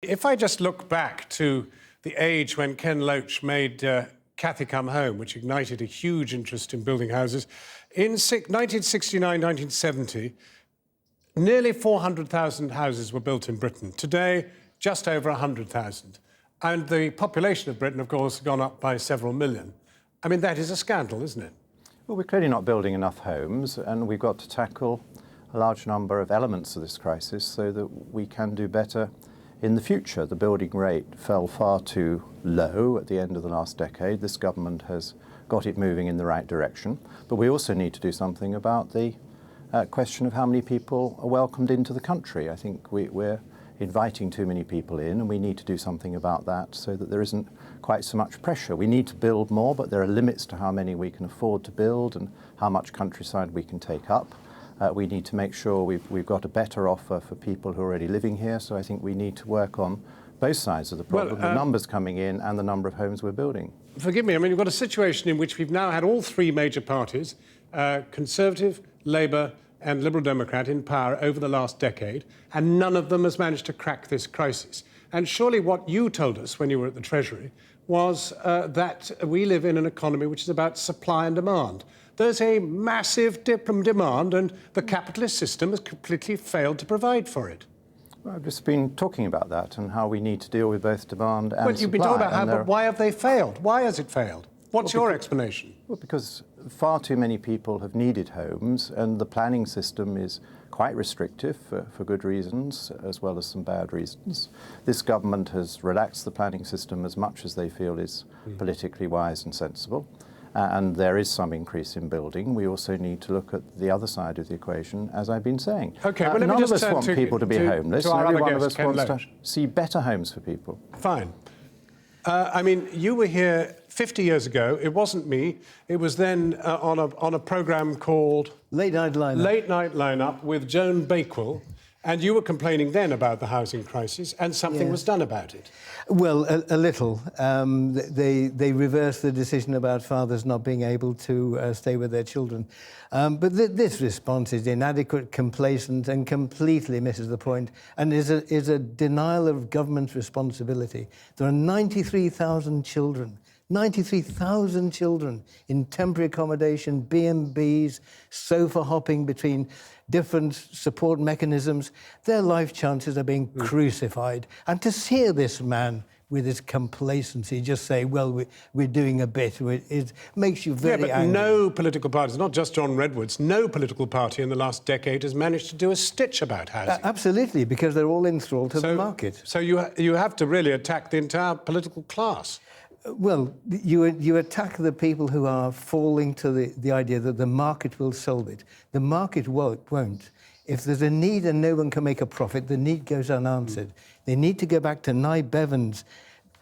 If I just look back to the age when Ken Loach made Cathy Come Home, which ignited a huge interest in building houses, in 1969, 1970, nearly 400,000 houses were built in Britain. Today, just over 100,000. And the population of Britain, of course, has gone up by several million. I mean, that is a scandal, isn't it? Well, we're clearly not building enough homes, and we've got to tackle a large number of elements of this crisis so that we can do better in the future. The building rate fell far too low at the end of the last decade. This government has got it moving in the right direction. But we also need to do something about the question of how many people are welcomed into the country. I think we're inviting too many people in, and we need to do something about that so that there isn't quite so much pressure. We need to build more, but there are limits to how many we can afford to build and how much countryside we can take up. We need to make sure we've got a better offer for people who are already living here, so I think we need to work on both sides of the problem, the numbers coming in and the number of homes we're building. Forgive me, I mean, you've got a situation in which we've now had all three major parties, Conservative, Labour and Liberal Democrat, in power over the last decade, and none of them has managed to crack this crisis. And surely what you told us when you were at the Treasury was that we live in an economy which is about supply and demand. There's a massive dip in demand, and the capitalist system has completely failed to provide for it. Well, I've just been talking about that and how we need to deal with both demand and supply. Well, you've been talking about how, but why have they failed? Why has it failed? What's your explanation? Well, because far too many people have needed homes, and the planning system is quite restrictive for good reasons, as well as some bad reasons. This government has relaxed the planning system as much as they feel is politically wise and sensible. And there is some increase in building. We also need to look at the other side of the equation, as I've been saying. Okay, well, none of us want people to be homeless. Every one of us wants to see better homes for people. Fine. I mean, you were here 50 years ago. It wasn't me. It was then on a programme called Late Night Lineup. Late Night Lineup with Joan Bakewell. And you were complaining then about the housing crisis, and something was done about it. Well, a little. They reversed the decision about fathers not being able to stay with their children. But this response is inadequate, complacent, and completely misses the point, and is a denial of government's responsibility. There are 93,000 children. 93,000 children in temporary accommodation, B&Bs, sofa hopping between different support mechanisms. Their life chances are being crucified. And to hear this man with his complacency just say, well, we're doing a bit, it makes you very angry. No political parties, not just John Redwood's, no political party in the last decade has managed to do a stitch about housing. Absolutely, because they're all enthralled to the market. So you have to really attack the entire political class. Well, you attack the people who are falling to the idea that the market will solve it. The market won't. If there's a need and no one can make a profit, the need goes unanswered. They need to go back to Nye Bevan's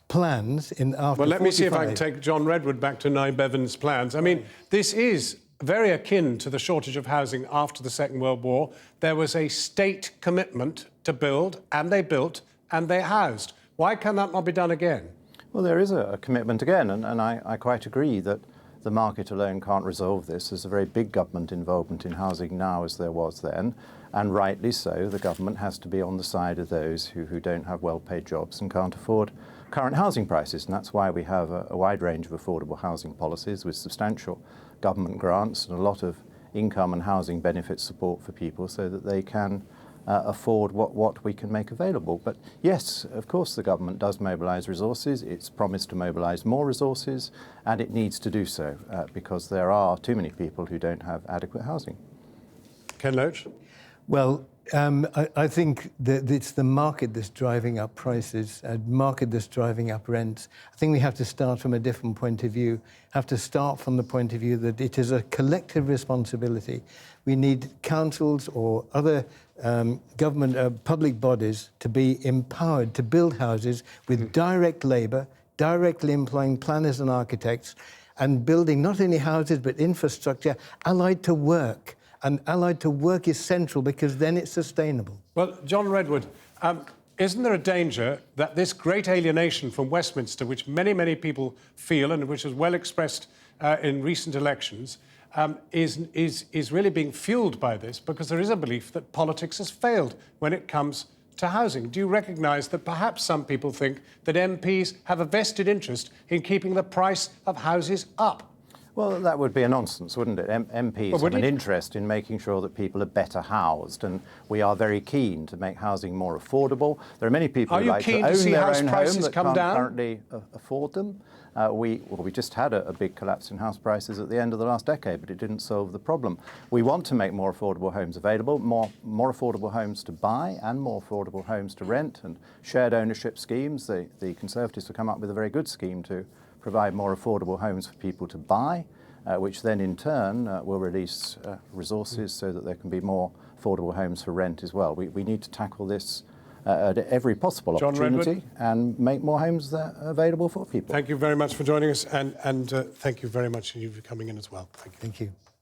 plans in after Well, let 45. me see if I can take John Redwood back to Nye Bevan's plans. I mean, this is very akin to the shortage of housing after the Second World War. There was a state commitment to build, and they built, and they housed. Why can that not be done again? Well, there is a commitment again, and I quite agree that the market alone can't resolve this. There's a very big government involvement in housing now, as there was then, and rightly so. The government has to be on the side of those who don't have well-paid jobs and can't afford current housing prices, and that's why we have a wide range of affordable housing policies with substantial government grants and a lot of income and housing benefit support for people so that they can afford what we can make available. But yes, of course the government does mobilise resources. It's promised to mobilise more resources, and it needs to do so because there are too many people who don't have adequate housing. Ken Loach? Well, I think that it's the market that's driving up prices, a market that's driving up rents. I think we have to start from a different point of view, have to start from the point of view that it is a collective responsibility. We need councils or other government, public bodies to be empowered to build houses with direct labour, directly employing planners and architects, and building not only houses but infrastructure allied to work. And allied to work is central because then it's sustainable. Well, John Redwood, isn't there a danger that this great alienation from Westminster, which many, many people feel and which is well expressed in recent elections, is really being fuelled by this because there is a belief that politics has failed when it comes to housing? Do you recognise that perhaps some people think that MPs have a vested interest in keeping the price of houses up? Well, that would be a nonsense, wouldn't it? MPs have an interest in making sure that people are better housed, and we are very keen to make housing more affordable. There are many people who like to own their own home that can't currently afford them. We just had a big collapse in house prices at the end of the last decade, but it didn't solve the problem. We want to make more affordable homes available, more affordable homes to buy and more affordable homes to rent, and shared ownership schemes. The Conservatives have come up with a very good scheme to provide more affordable homes for people to buy, which then in turn will release resources so that there can be more affordable homes for rent as well. We need to tackle this at every possible opportunity and make more homes available for people. Thank you very much for joining us, and thank you very much for coming in as well. Thank you. Thank you.